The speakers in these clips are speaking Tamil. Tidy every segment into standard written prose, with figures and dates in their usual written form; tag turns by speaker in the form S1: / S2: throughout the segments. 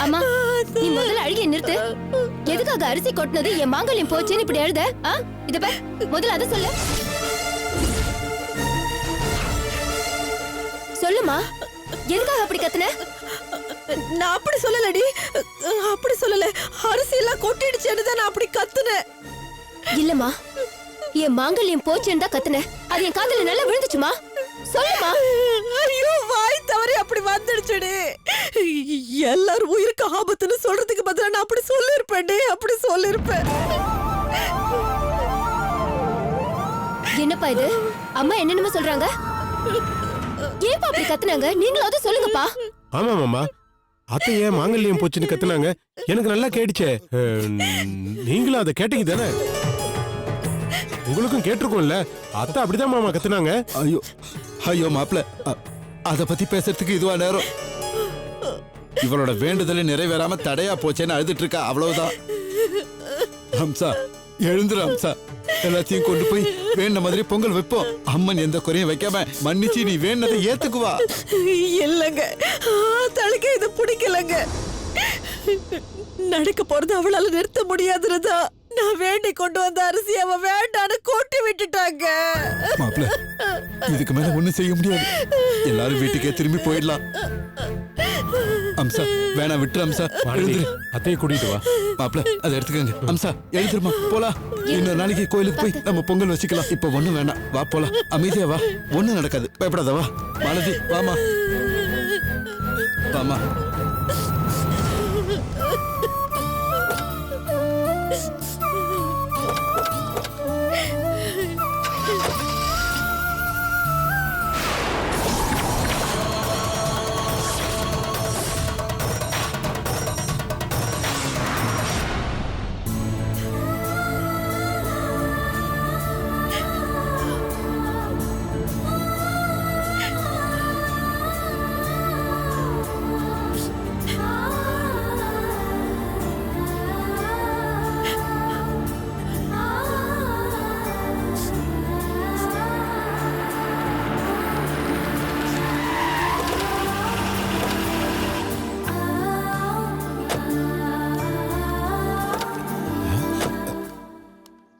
S1: அம்மா நீ முதல்ல அழுகிய நிறுத்து. எதுக்காக அரிசி கொட்டினது என் மாங்கல்யம் போச்சுன்னு இப்படி எழுத? இத பார், முதல்ல அத சொல்லு. சொல்லுமா, எதுக்காக அப்படி கத்துன?
S2: நான் அப்படி சொல்லலடி, அப்படி சொல்லல. அரிசி எல்லாம் கொட்டிடுச்சேன்னு தான் நான் அப்படி கத்துனேன்.
S1: இல்லம்மா, என் மாங்கல்யம் போச்சுன்னு தான் கத்துன. அது என் காதுல நல்லா விழுந்துச்சுமா. சொல்லுமா.
S2: ஐயோ, வாய் தவறி அப்படி வந்துடுச்சுடி. எல்லாரும் உயிருக்கு ஆபத்துன்னு சொல்றதுக்கு பதிலா நான் அப்படி சொல்லிருப்பேன்டி, அப்படி சொல்லிருப்பேன்.
S1: என்னப்பா இது? அம்மா என்னென்னமோ சொல்றாங்க. ஏப்பா அப்படி கத்துனாங்க? நீங்களும் அதை சொல்லுங்கப்பா.
S3: ஆமா மாமா, அத்தை ஏன் மாங்கல்யம் போச்சுன்னு கத்துனாங்க? எனக்கு நல்லா கேட்டுச்சே. நீங்களும் அதை கேட்டீங்க தானே? உங்களுக்கும் கேட்டிருக்கோம்ல. அத்தை அப்படிதான் மாமா கத்துனாங்க.
S4: ஐயோ ஐயோ மாப்பிள்ள, அத பத்தி பேசுறதுக்கு இதுவா நேரம்? இவளோட வேண்டுதலை நிறைவேறாம தடையா போச்சேன்னு அழுதுட்டு இருக்கா, அவ்வளவுதான். ஹம்சா எழுந்துரு ஹம்சா, எல்லாத்தையும் கொண்டு போய் வேண்ட மாதிரி பொங்கல் வைப்போம். அம்மன் எந்த குறையும் வைக்காம மன்னிச்சு நீ வேண்டதை ஏத்துக்குவா.
S2: இல்லங்க, தனக்கு இது பிடிக்கலங்க. நடக்க போறது அவளால நிறுத்த முடியாதுறதா. நான் வேண்டி கொண்டு வந்த அரிசி அவ வேண்டான்னு கொட்டி விட்டுட்டாங்க.
S4: மாப்பிள்ள, இதுக்கு மேல ஒண்ணும் செய்ய முடியாது. எல்லாரும் வீட்டுக்கே திரும்பி போயிடலாம். அம்சா வேணா விட்டுரு அம்சா, எழுந்துரு.
S3: அத்தையை கூட்டிட்டு வா.
S4: மாப்பிள்ள அதை எடுத்துக்கங்க. அம்சா எழுந்துருமா, போலாம். இன்னொரு நாளைக்கு கோயிலுக்கு போய் நம்ம பொங்கல் வச்சுக்கலாம். இப்ப ஒண்ணும் வேணாம், வா போலாம். அமைதியா வா, ஒண்ணும் நடக்காது, பயப்படாத. வா மாலதி, வாமா வாமா.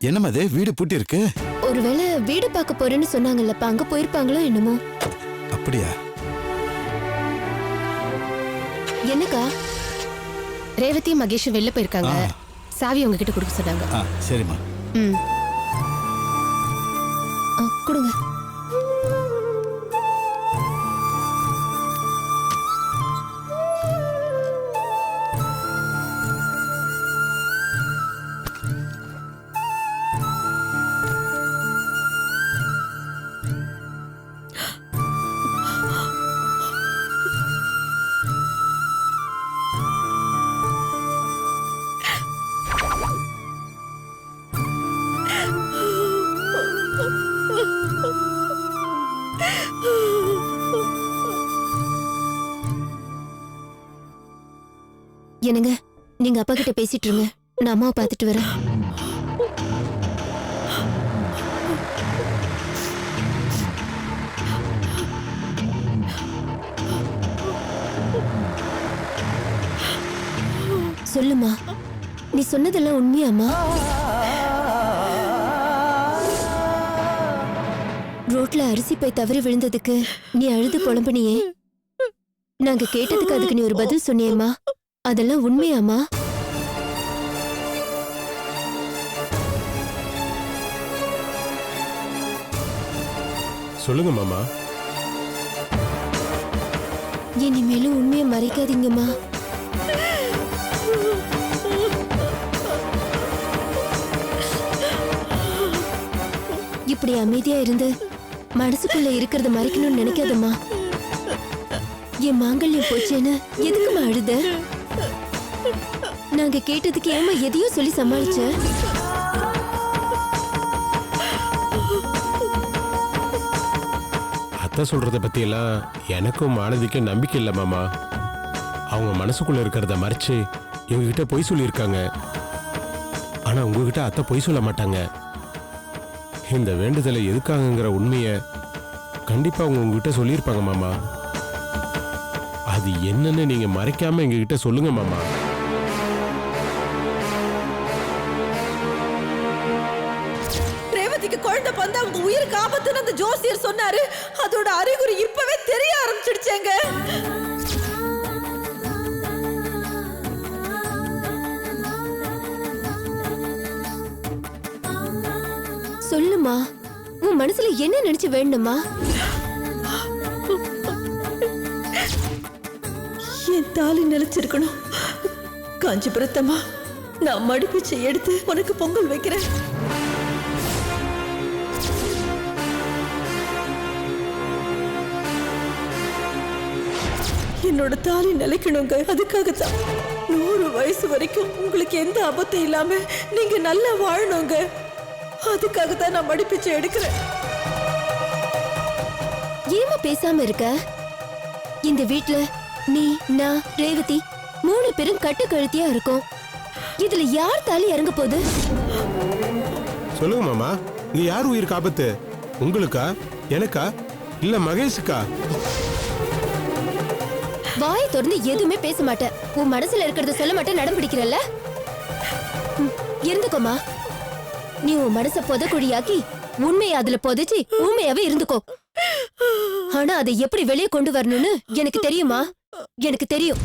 S4: என்னமா அது வீடு பூட்டி இருக்கு?
S1: ஒருவேளை வீடு பார்க்க போறேன்னு சொன்னாங்கல்லப்பா, அங்க போயிருப்பாங்களோ என்னமோ.
S4: அப்படியா?
S1: என்னக்கா?
S5: ரேவதி மகேஷ் வெளில போயிருக்காங்க. சாவி உங்ககிட்ட கொடுக்க சொன்னாங்க.
S4: சரிம்மா.
S1: கொடுங்க. என்னங்க, நீங்க அப்பா கிட்ட பேசிட்டு இருங்க, நான் அம்மாவை பார்த்துட்டு வரேன். சொல்லுமா, நீ சொன்னதெல்லாம் உண்மையாமா? ரோட்ல அரிசி பை தவறி விழுந்ததுக்கு நீ அழுது புலம்புனியே, நாங்க கேட்டதுக்கு அதுக்கு நீ ஒரு பதில் சொன்னியேம்மா, அதெல்லாம் உண்மையாமா?
S3: சொல்லுங்க மாமா.
S1: இனிமேலும் உண்மையை மறைக்காதீங்கம்மா. இப்படி அமைதியா இருந்து மனசுக்குள்ள இருக்கிறத மறைக்கணும்னு நினைக்காதம்மா. என் மாங்கல்யம் போச்சேன்னு எதுக்குமா அழுத? நாங்க கேட்டதுக்கு ஏமா எதையோ சொல்லி சமாளிச்ச?
S3: அத்தை சொல்றத பத்தி எல்லாம் எனக்கும் மாலதிக்கும் நம்பிக்கை இல்லை மாமா. அவங்க மனசுக்குள்ள இருக்கிறத மறைச்சு இவங்க கிட்ட பொய் சொல்லியிருக்காங்க. ஆனா உங்ககிட்ட அத்தை பொய் சொல்ல மாட்டாங்க. இந்த வேண்டுதலை எதுக்காகங்கிற உண்மையை கண்டிப்பா அவங்க உங்ககிட்ட சொல்லியிருப்பாங்க மாமா. அது அது என்னன்னு நீங்க மறைக்காம எங்ககிட்ட சொல்லுங்க மாமா.
S2: ரேவதிக்கு குழந்தை பிறந்தா அவங்க உயிருக்கு ஆபத்துன்னு அந்த ஜோசியர் சொன்னாரு. அதோட அறிகுறி இப்பவே தெரிய ஆரம்பிச்சிடுச்சேங்க.
S1: சொல்லுமா, உன் மனசுல என்ன நினைச்சு வேணுமா?
S2: என் தாலி நிலைச்சிருக்கணும். காஞ்சிபுரத்தம்மா, நான் மடிப்பிச்சை எடுத்து உனக்கு பொங்கல் வைக்கிறேன். என்னோட தாலி நிலைக்கணுங்க. அதுக்காகத்தான் 100 வயசு வரைக்கும் உங்களுக்கு எந்த ஆபத்தும் இல்லாம நீங்க நல்லா வாழணுங்க. அதுக்காகத்தான் நான் மடிப்பிச்சை எடுக்கிறேன்.
S1: ஏமா பேசாம இருக்க? இந்த வீட்ல நீ, நான், ரேவதி 3 பேரும் கட்டு கழுத்தியா இருக்கோம். இதுல யார் தாலி இறங்க போகுது?
S3: சொல்லுங்க மாமா, இங்க யார் உயிருக்கு ஆபத்து? உங்களுக்கா, எனக்கா, இல்ல மகேஷுக்கா?
S1: வாயை திறந்து எதுவுமே பேச மாட்டேன். உன் மனசுல இருக்கிறத சொல்ல மாட்டேன், நடம் பிடிக்கிறல்ல? இருந்துக்கோமா. நீ உன் மனச புதக்குழியாக்கி உண்மையை அதுல புதைச்சி உண்மையாவே இருந்துக்கோ. ஆனா அதை எப்படி வெளியே கொண்டு வரணும்னு எனக்கு தெரியுமா? எனக்கு தெரியும்.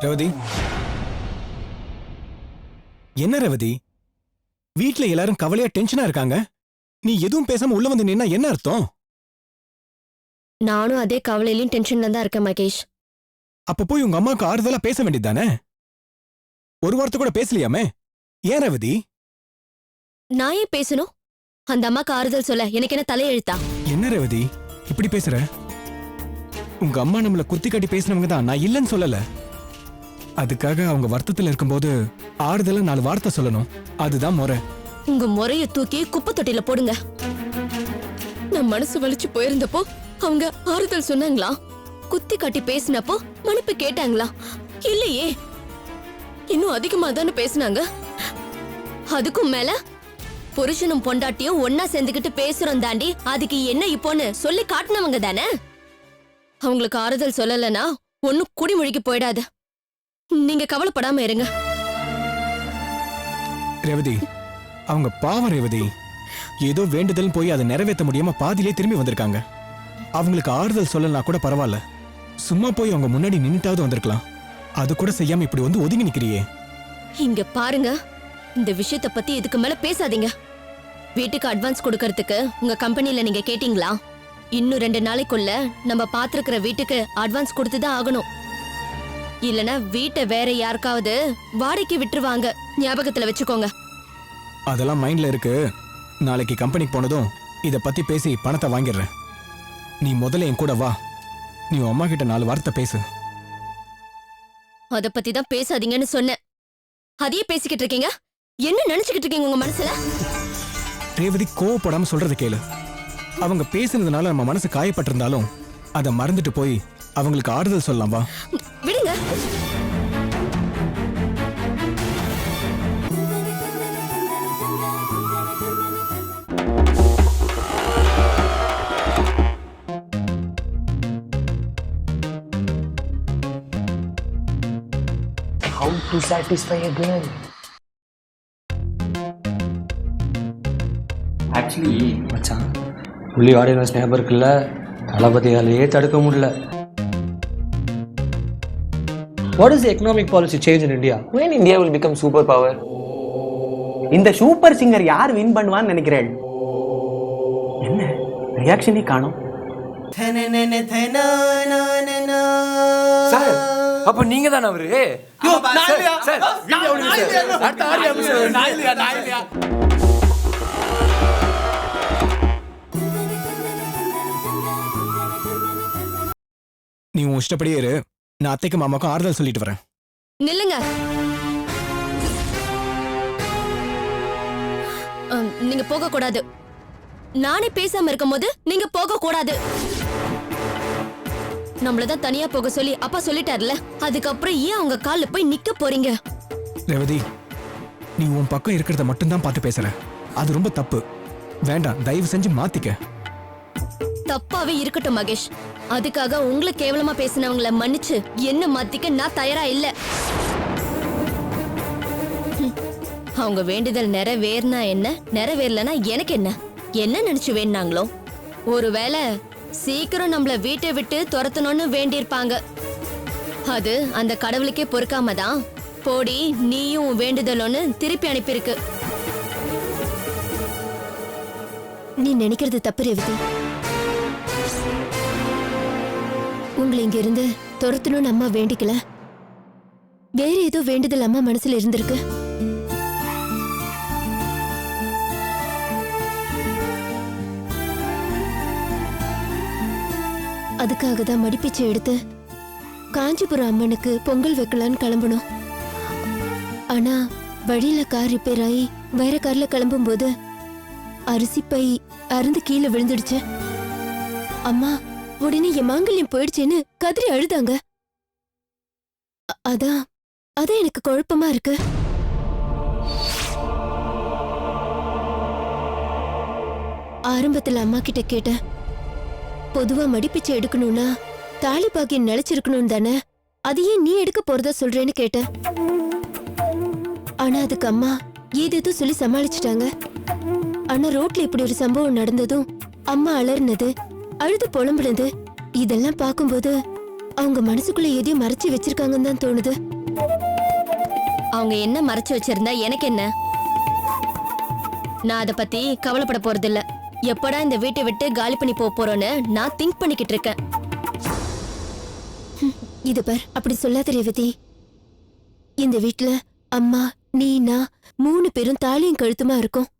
S6: ரேவதி, என்ன ரேவதி, வீட்ல எல்லாரும் கவலையா டென்ஷனா இருக்காங்க. நீ எதுவும் பேசாம உள்ள வந்து நின்னா என்ன அர்த்தம்?
S1: நானும் அதே கவலையிலும் டென்ஷன்ல தான் இருக்கேன் மகேஷ்.
S6: அப்ப போய் உங்க அம்மாவுக்கு ஆறுதலா பேச வேண்டியதுதானே? ஒரு வார்த்தை கூட பேசலையாமே? ஏன் ரேவதி?
S1: நான் ஏன் பேசணும்? அந்த அம்மாக்கு ஆறுதல் சொல்ல எனக்கு என்ன தலையெழுத்தா?
S6: என்ன ரேவதி இப்படி பேசுற? உங்க அம்மா நம்மள குத்தி காட்டி பேசினவங்க தான், நான் இல்லைன்னு சொல்லல. அதுக்காக அவங்க வருத்தத்துல இருக்கும்போது ஆறுதலா 4 வார்த்தை சொல்லணும். அதுதான் முறை.
S1: உங்க முறைய தூக்கி குப்பை தொட்டில போடுங்க. நான் மனசு வலிச்சு போயிருந்தப்போ அவங்க ஆறுதல் சொன்னாங்களா? குத்தி காட்டி பேசினப்போ மன்னிப்பு கேட்டாங்களா? இல்லையே, இன்னும் அதிகமா தானே பேசினாங்க. அதுக்கும் மேல புருஷனும் பொண்டாட்டியும் ஒன்னா சேர்ந்துக்கிட்டு பேசுறோம் தாண்டி அதுக்கு என்ன இப்போன்னு சொல்லி காட்டினவங்க தானே. அவங்களுக்கு ஆறுதல் சொல்லலனா ஒன்னும் குடிமொழிக்கு போயிடாது. நீங்க கவலைப்படாம இருங்க.
S6: ரேவதி, அவங்க பாவம் ரேவதி. ஏதோ வேண்டுதல் போய் அதை நிறைவேற்ற முடியாம பாதியிலே திரும்பி வந்திருக்காங்க. அவங்களுக்கு ஆறுதல் சொல்லலாம் கூட பரவாயில்ல, சும்மா போய் அவங்க முன்னாடி நின்னுட்டாவது வந்திருக்கலாம். அது கூட செய்யாம இப்படி வந்து ஒதுங்கி நிக்கிறியே.
S1: இங்க பாருங்க, இந்த விஷயத்த பத்தி இதுக்கு மேல பேசாதீங்க. வீட்டுக்கு அட்வான்ஸ் கொடுக்கறதுக்கு உங்க கம்பெனில நீங்க கேட்டீங்களா? இன்னும் 2 நாளைக்குள்ள நம்ம பாத்துருக்கிற வீட்டுக்கு அட்வான்ஸ் கொடுத்துதான் ஆகணும். இல்லனா வீட்டை வேற யாருக்காவது வாடகைக்கு விட்டுருவாங்க. ஞாபகத்துல வச்சுக்கோங்க.
S6: அதெல்லாம் மைண்ட்ல இருக்கு. நாளைக்கு கம்பெனிக்கு போனதும் இத பத்தி பேசி பணத்தை வாங்கிடுறேன். நீ முதல்ல என் கூட வா. நீ உன் அம்மா கிட்ட 4 வார்த்தை பேசு.
S1: அத பத்தி தான் பேசாதீங்கன்னு சொன்னேன். அதையே பேசிக்கிட்டு இருக்கீங்க. என்ன நினைச்சுக்கிட்டு இருக்கீங்க உங்க மனசுல?
S6: ரேவதி, கோவப்படாம சொல்றத கேளு. அவங்க பேசுனதுனால நம்ம மனசு காயப்பட்டிருந்தாலும் அதை மறந்துட்டு போய் அவங்களுக்கு ஆறுதல் சொல்லலாம். வா,
S1: விடுங்க.
S7: How to satisfy a girl? Actually மச்சான், புள்ளி ஆடின ஸ்னேபர் இருக்குல்ல, தளபதியாலேயே தடுக்க முடியல. What is the economic policy change in India?
S8: When India will become superpower?
S9: இந்த சூப்பர் சிங்கர் யார் வின் பண்ணுவான்னு நினைக்கிறேன்? என்ன ரியாக்ஷனே காணோம்.
S8: சார் அப்ப நீங்க தானே அவரு?
S6: நீ உன் இஷ்டப்படியே இரு. நான் அத்தைக்கு மாமாக்கும் ஆறுதல் சொல்லிட்டு வரேன்.
S1: நில்லுங்க. நீங்க போக கூடாது. நானே பேசாம இருக்கும்போது நீங்க போக கூடாது. நம்மளதான் தனியா போக சொல்லி அப்பா சொல்லிட்டார்ல, அதுக்கப்புறம் ஏன் அவங்க கால்ல போய் நிக்க போறீங்க?
S6: ரேவதி, நீ உன் பக்கம் இருக்கிறத மட்டும்தான் பார்த்து பேசுற. அது ரொம்ப தப்பு. வேண்டாம், தயவு செஞ்சு மாத்திக்க.
S1: தப்பாவே இருக்கட்டும் மகேஷ். அதுக்காக உங்களை கேவலமா பேசினவங்கள மன்னிச்சு என்ன மாத்திக்க நான் தயாரா இல்ல. அவங்க வேண்டுதல் நிறைவேறினா என்ன, நிறைவேறலனா எனக்கு என்ன? என்ன நினைச்சு வேண்டாங்களோ? ஒருவேளை சீக்கிரம் நம்மள வீட்டை விட்டு துரத்தணும்னு வேண்டியிருப்பாங்க. அது அந்த கடவுளுக்கே பொறுக்காம தான் போடி நீயும் வேண்டுதலோன்னு திருப்பி அனுப்பியிருக்கு. நீ நினைக்கிறது தப்பு ரேவதி. உங்களை இங்க இருந்து துரத்தணும்னு அம்மா வேண்டிக்கல. வேற ஏதோ வேண்டுதல் அம்மா மனசுல இருந்திருக்கு. அதுக்காக தான் மடிப்பிச்சை எடுத்து காஞ்சிபுரம் அம்மனுக்கு பொங்கல் வைக்கலான்னு கிளம்பணும். ஆனா வழியில கார் ரிப்பேர் ஆகி வேற கார்ல கிளம்பும் போது அரிசி பை அருந்து கீழே விழுந்துடுச்சு. அம்மா உடனே என் மாங்கல்யம் போயிடுச்சேன்னு கதறி அழுதாங்க. அதான் எனக்கு குழப்பமா இருக்கு. ஆரம்பத்துல அம்மா கிட்ட கேட்டேன், பொதுவா மடிப்பிச்சை எடுக்கணும்னா தாலி பாக்கியம் நிலைச்சிருக்கணும் தானே, அதையே நீ எடுக்க போறதா சொல்றேன்னு கேட்டேன். ஆனா அதுக்கு அம்மா ஏதேதோ சொல்லி சமாளிச்சுட்டாங்க. ஆனா ரோட்ல இப்படி ஒரு சம்பவம் நடந்ததும் அம்மா அலர்னது, அழுது புலம்புனது, இதெல்லாம் பார்க்கும்போது அவங்க மனசுக்குள்ள எதையும் மறைச்சு வச்சிருக்காங்கன்னு தான் தோணுது. அவங்க என்ன மறைச்சு வச்சிருந்தா எனக்கு என்ன? நான் அதை பத்தி கவலைப்பட போறதில்ல. எப்படா இந்த வீட்டை விட்டு காலி பண்ணி போறோன்னு நான் திங்க் பண்ணிக்கிட்டு இருக்கேன். இது பார், அப்படி சொல்லாத ரேவதி. இந்த வீட்டுல அம்மா நீ நான் 3 பேரும் தாலியும் கழுத்துமா இருக்கும்.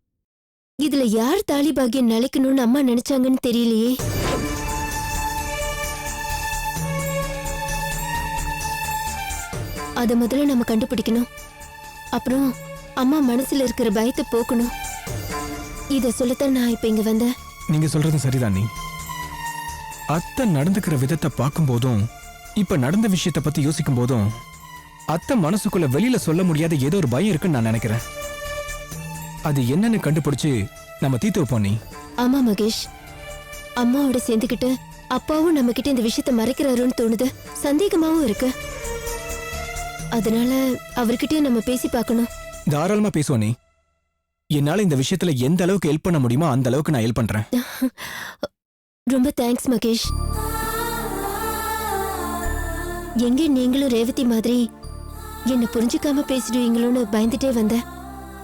S1: இதுல யார் தாலி பாக்கியம் நிலைக்கணும்னு அம்மா நினைச்சாங்கன்னு தெரியலையே. அத முதல்ல நம்ம கண்டுபிடிக்கணும். அப்புறம் அம்மா மனசுல இருக்கிற பயத்தை போக்கணும். இத சொல்லத்தான் நான் இப்ப இங்க வந்தேன்.
S6: நீங்க சொல்றது சரிதான். நீ அத்தை நடந்துக்கிற விதத்தை பார்க்கும் போதும் இப்ப நடந்த விஷயத்த பத்தி யோசிக்கும் போதும் அத்தை மனசுக்குள்ள வெளியில சொல்ல முடியாத ஏதோ ஒரு பயம் இருக்குன்னு நான் நினைக்கிறேன். அது என்னன்னு கண்டுபிடிச்சு நம்ம தீர்த்து வைப்போம். நீ
S1: ஆமா மகேஷ், அம்மாவோட சேர்ந்துக்கிட்டு அப்பாவும் நம்ம கிட்ட இந்த விஷயத்த மறைக்கிறாருன்னு தோணுது. சந்தேகமாவும் இருக்கு. அதனால அவர்கிட்டயும் நம்ம பேசி பார்க்கணும்.
S6: தாராளமா பேசுவோம். நீ என்னால இந்த விஷயத்துல எந்த அளவுக்கு ஹெல்ப் பண்ண முடியுமோ அந்த அளவுக்கு நான் ஹெல்ப் பண்றேன்.
S1: ரொம்ப தேங்க்ஸ் மகேஷ். எங்க நீங்களும் ரேவதி மாதிரி என்ன புரிஞ்சுக்காம பேசிடுவீங்களோன்னு பயந்துட்டே வந்தேன்.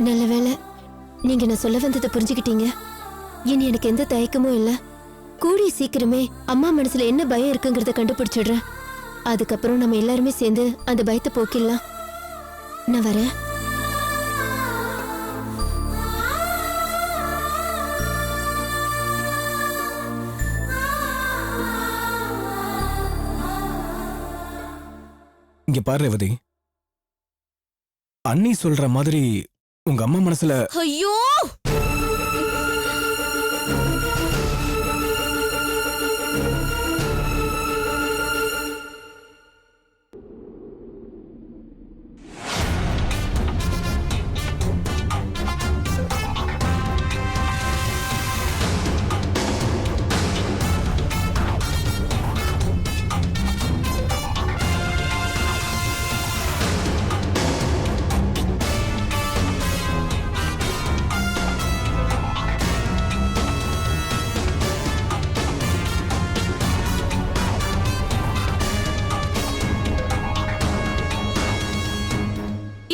S1: நல்ல வேளை நீங்க நான் சொல்ல வந்ததை புரிஞ்சுக்கிட்டீங்க. இனி எனக்கு எந்த தயக்கமும் இல்ல. கூடிய சீக்கிரமே அம்மா மனசுல என்ன பயம் இருக்குங்கிறத கண்டுபிடிச்சிடுறேன். அதுக்கப்புறம் நம்ம எல்லாருமே சேர்ந்து அந்த பயத்தை போக்கிடலாம். நான் வரேன்.
S6: இங்க பாரு ரேவதி, அண்ணி சொல்ற மாதிரி உங்க அம்மா மனசுல
S1: ஐயோ,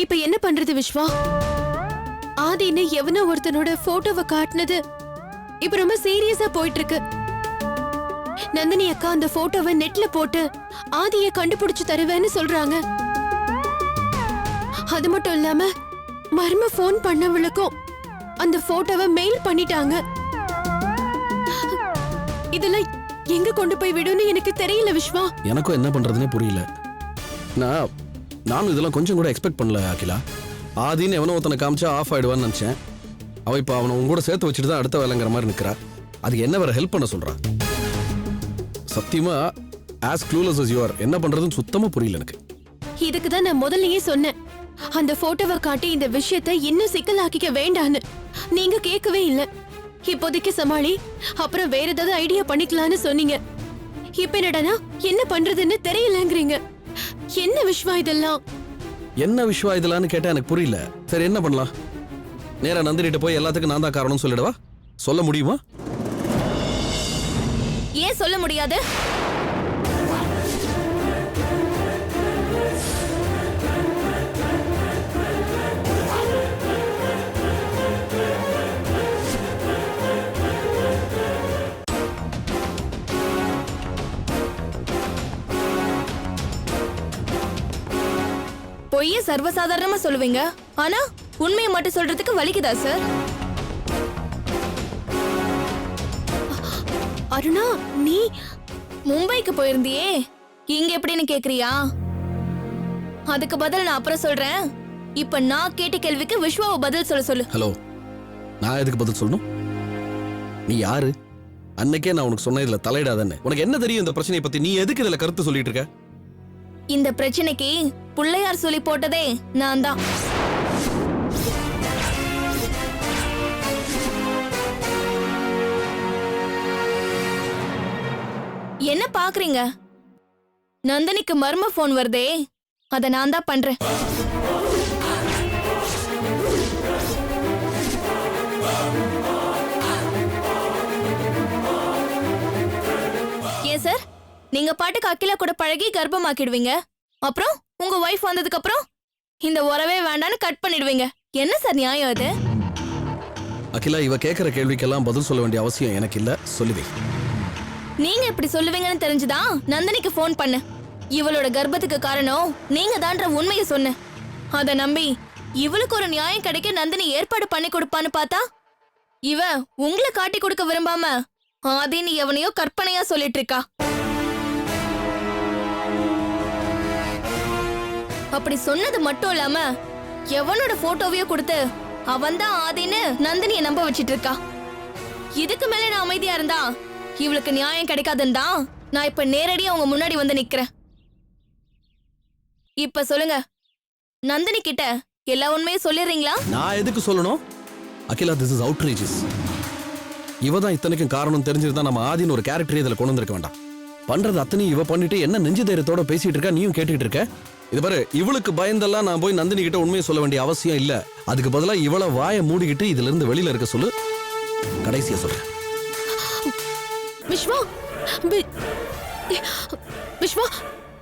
S5: இப்ப என்ன பண்றது விஸ்வா? ஆதின்னு எவனோ ஒருத்தனோட போட்டோவை காட்டுனது இப்ப ரொம்ப சீரியஸா போயிட்டு இருக்கு. நந்தினி அக்கா அந்த போட்டோவை நெட்ல போட்டு ஆதியை கண்டுபிடிச்சு தருவேன்னு சொல்றாங்க. அது மட்டும் இல்லாம மர்ம போன் பண்ணவளுக்கும் அந்த போட்டோவை மெயில் பண்ணிட்டாங்க. இதெல்லாம் எங்க கொண்டு போய் விடுன்னு எனக்கு தெரியல விஸ்வா.
S10: எனக்கும் என்ன பண்றதுன்னே புரியல. நானும் இதெல்லாம் கொஞ்சம் கூட எக்ஸ்பெக்ட் பண்ணல அகிலா. ஆதின்னு எவனோ ஒருத்தனை காமிச்சா ஆஃப் ஆயிடுவான்னு நினைச்சேன். அவ இப்ப அவனை உங்க கூட சேர்த்து வச்சுட்டு தான் அடுத்த வேலைங்கிற மாதிரி நிக்கிறா. அதுக்கு என்ன வேற ஹெல்ப் பண்ண சொல்றா? சத்தியமா as clueless as you are. என்ன பண்றதுன்னு சுத்தமா புரியல எனக்கு.
S5: இதுக்கு தான் நான் முதல்லயே சொன்னேன், அந்த போட்டோவை காட்டி இந்த விஷயத்தை இன்னும் சிக்கலாக்கிக்க வேண்டான்னு. நீங்க கேட்கவே இல்ல. இப்போதைக்கு சமாளி, அப்புறம் வேற ஏதாவது ஐடியா பண்ணிக்கலாம்னு சொன்னீங்க. இப்ப என்னடா என்ன பண்றதுன்னு தெரியலங்கிறீங்க. என்ன விஸ்வா இதெல்லாம்?
S10: என்ன விஷயம் இதெல்லாம் கேட்டா எனக்கு புரியல. சரி என்ன பண்ணலாம்? நேரா நந்தினிட்ட போய் எல்லாத்துக்கும் நான் தான் காரணம் சொல்லிடவா? சொல்ல முடியுமா?
S1: ஏன் சொல்ல முடியாது? பொய்ய சர்வசாதாரணமா சொல்லுவீங்க, ஆனா உண்மையை மட்டும் சொல்றதுக்கு வலிக்குதா சார்?
S5: அருணா, நீ
S1: மும்பைக்கு போயிருந்தியே, இங்க எப்படின்னு கேக்குறியா? அதுக்கு பதில் நான் அப்புறம் சொல்றேன். இப்ப நான் கேட்ட கேள்விக்கு விஸ்வாவை பதில் சொல்ல சொல்லு.
S10: ஹலோ, நான் எதுக்கு பதில் சொல்லணும்? நீ யாரு? அன்னைக்கே நான் உனக்கு சொன்ன இதுல தலையிடாதன்னு. உனக்கு என்ன தெரியும் இந்த பிரச்சனையை பத்தி? நீ எதுக்கு இதுல கருத்து சொல்லிட்டு இருக்க?
S1: இந்த பிரச்சனைக்கு புள்ளையார் சொல்லி போட்டதே நான் தான். என்ன பாக்குறீங்க? நந்தினிக்கு மர்ம போன் வருதே, அத நான் தான் பண்றேன். ஏன் சார், நீங்க பாட்டுக்கு அகிலா கூட பழகி கர்ப்பமாக்கிடுவீங்க, அப்புறம் உங்க வைஃப் வந்ததுக்கு அப்புறம் இந்த உறவே வேண்டான்னு கட் பண்ணிடுவீங்க. என்ன சார் நியாயம் அது?
S10: அகிலா, இவ கேக்குற கேள்விக்கெல்லாம் பதில் சொல்ல வேண்டிய அவசியம் எனக்கு இல்ல. சொல்லுவே.
S1: நீங்க இப்படி சொல்லுவீங்கன்னு தெரிஞ்சுதான் நந்தினிக்கு போன் பண்ண. இவளோட கர்ப்பத்துக்கு காரணம் நீங்க தான்ற உண்மையை சொன்ன. அத நம்பி இவளுக்கு ஒரு நியாயம் கிடைக்க நந்தினி ஏற்பாடு பண்ணி கொடுப்பான்னு பார்த்தா, இவ உங்களை காட்டி கொடுக்க விரும்பாம ஆதின்னு எவனையோ கற்பனையா சொல்லிட்டு இருக்கா. அப்படி சொன்னது மட்டும் இல்லாம எவனோட போட்டோவையோ கொடுத்து அவன்தான் ஆதின்னு நந்தினியை நம்ப வச்சிட்டு இருக்கா. இதுக்கு மேல நான் அமைதியா இருந்தா இவளுக்கு நியாயம் கிடைக்காதுன்னு தான் நான் இப்ப நேரடியா அவங்க முன்னாடி வந்து நிக்கிறேன். இப்ப சொல்லுங்க, நந்தினி கிட்ட எல்லா உண்மையும் சொல்லிடுறீங்களா?
S10: நான் எதுக்கு சொல்லணும்? Akila, this is outrageous. இவ தான் இத்தனைக்கும் காரணம் தெரிஞ்சிருந்தா நம்ம ஆதின்னு ஒரு கேரக்டர் இதுல கொண்டு வந்திருக்க வேண்டாம். பண்றது அத்தனையும் இவ பண்ணிட்டு என்ன நெஞ்சு தைரியத்தோட பேசிட்டு இருக்கா, நீயும் கேட்டுட்டு இருக்க. இது பாரு, இவளுக்கு பயந்தெல்லாம் நான் போய் நந்தினி கிட்ட உண்மையை சொல்ல வேண்டிய அவசியம் இல்ல. அதுக்கு பதிலா இவள வாயை மூடிக்கிட்டு இதுல இருந்து வெளியில இருக்க சொல்லு. கடைசியா சொல்றேன்.
S5: விஸ்வா, விஸ்வா,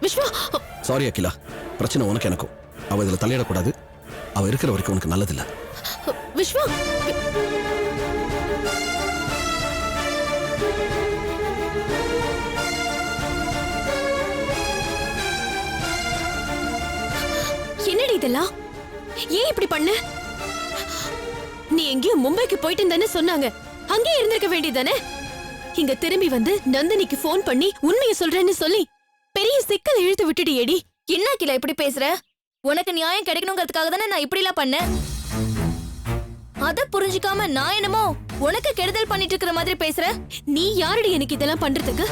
S5: விஸ்வா.
S10: சாரி அகிலா, பிரச்சனை உனக்கு எனக்கும். அவ இதுல தலையிடக்கூடாது. அவ இருக்கிற வரைக்கும் உனக்கு நல்லதில்ல.
S5: விஸ்வா, என்னடி இதெல்லாம்? ஏன் இப்படி பண்ண? நீ எங்கேயோ மும்பைக்கு போயிட்டு தானே சொன்னாங்க, அங்கே இருந்திருக்க வேண்டியதானே? இங்க திரும்பி வந்து நந்தினிக்கு போன் பண்ணி உண்மையை சொல்றேன்னு சொல்லி பெரிய சிக்கல் இழுத்து விட்டுடியேடி.
S1: என்ன அகிலா இப்படி பேசுற? உனக்கு நியாயம் கிடைக்கணுங்கிறதுக்காக தானே நான் இப்படி எல்லாம் பண்ணேன். அத புரிஞ்சுக்காம நான் என்னமோ உனக்கு கெடுதல் பண்ணிட்டு இருக்கிற மாதிரி பேசுற.
S5: நீ யாரடி எனக்கு இதெல்லாம் பண்றதுக்கு?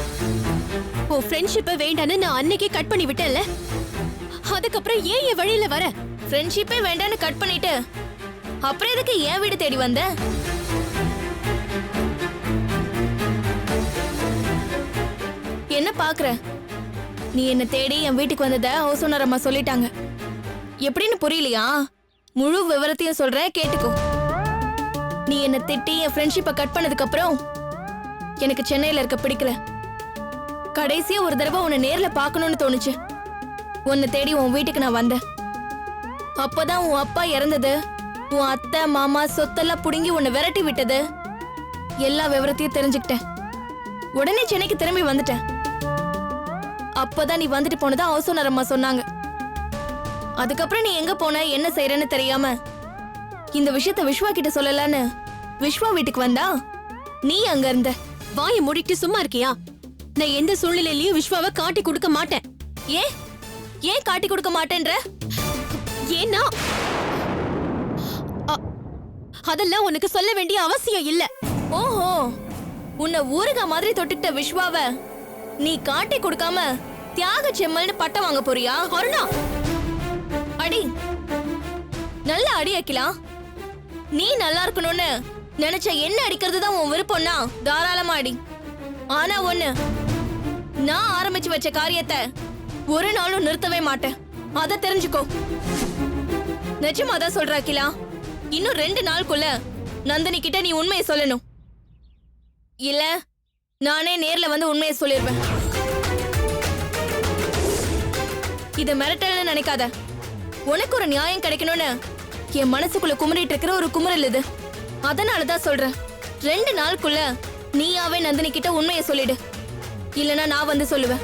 S5: உன் ஃப்ரெண்ட்ஷிப்பை வேண்டான்னு நான் அன்னைக்கே கட் பண்ணி விட்டேன்ல, அதுக்கப்புறம் ஏன் என் வழியில வர?
S1: ஃப்ரெண்ட்ஷிப்பே வேண்டான்னு கட் பண்ணிட்டு அப்புறம் எதுக்கு என் வீடு தேடி வந்த? என்ன பாக்குற? நீ என்ன தேடி என் வீட்டுக்கு வந்தத ஹவுஸ் ஓனர் அம்மா சொல்லிட்டாங்க. எப்படின்னு புரியலையா? முழு விவரத்தையும் சொல்றேன், கேட்டுக்கோ. நீ என்ன திட்டி என் ஃப்ரெண்ட்ஷிப்பை கட் பண்ணதுக்கு அப்புறம் எனக்கு சென்னையில இருக்க பிடிக்கல. கடைசியா ஒரு தடவை உன்னை நேர்ல பார்க்கணும்னு தோணுச்சு. உன்னை தேடி உன் வீட்டுக்கு நான் வந்தேன். அப்பதான் உன் அப்பா இறந்தது, உன் அத்தை மாமா சொத்தெல்லாம் புடுங்கி உன்னை விரட்டி விட்டது, எல்லா விவரத்தையும் தெரிஞ்சுக்கிட்டேன். உடனே சென்னைக்கு திரும்பி வந்துட்டேன். அப்பதான் நீ வந்துட்டு போனதா அவசரமா சொன்னாங்க. அதுக்கப்புறம் நீ எங்க போன என்ன செய்யறன்னு தெரியாம இந்த விஷயத்த விஸ்வா கிட்ட சொல்லலான்னு விஸ்வா வீட்டுக்கு வந்தா நீ அங்க இருந்த.
S5: வாயை மூடிட்டு சும்மா இருக்கியா? நான் எந்த சூழ்நிலையிலயும் விஸ்வாவை காட்டி கொடுக்க மாட்டேன்.
S1: ஏன் ஏன் காட்டி கொடுக்க மாட்டேன்ற?
S5: ஏன்னா அதெல்லாம் உனக்கு சொல்ல வேண்டிய அவசியம் இல்ல.
S1: ஓஹோ, உன்னை ஊருகா மாதிரி தொட்டுக்கிட்ட விஸ்வாவ நீ காட்டி கொடுக்காம தியாக செம்மல்னு பட்டம் வாங்க போறியா? அருணா, அடி, நல்ல அடி அக்கிலாம். நீ நல்லா இருக்கணும்னு நினைச்ச என்ன அடிக்கிறது தான் உன் விருப்பம்னா தாராளமா அடி. ஆனா ஒண்ணு, நான் ஆரம்பிச்சு வச்ச காரியத்தை ஒரு நாளும் நிறுத்தவே மாட்டேன். அத தெரிஞ்சுக்கோ. நிஜமா தான் சொல்ற அகிலா. இன்னும் 2 நாளுக்குள்ள நந்தினி கிட்ட நீ உண்மையை சொல்லணும். இல்ல நானே நேர்ல வந்து உண்மையை சொல்லிடுவேன். இத மிரட்டல்னு நினைக்காத. உனக்கு ஒரு நியாயம் கிடைக்கணும்னு என் மனசுக்குள்ள குமரிட்டு இருக்கிற ஒரு குமரல் இது. அதனாலதான் சொல்றேன், 2 நாளுக்குள்ள நீயாவே நந்தினி கிட்ட உண்மையை சொல்லிடு. இல்லனா நான் வந்து சொல்லுவேன்.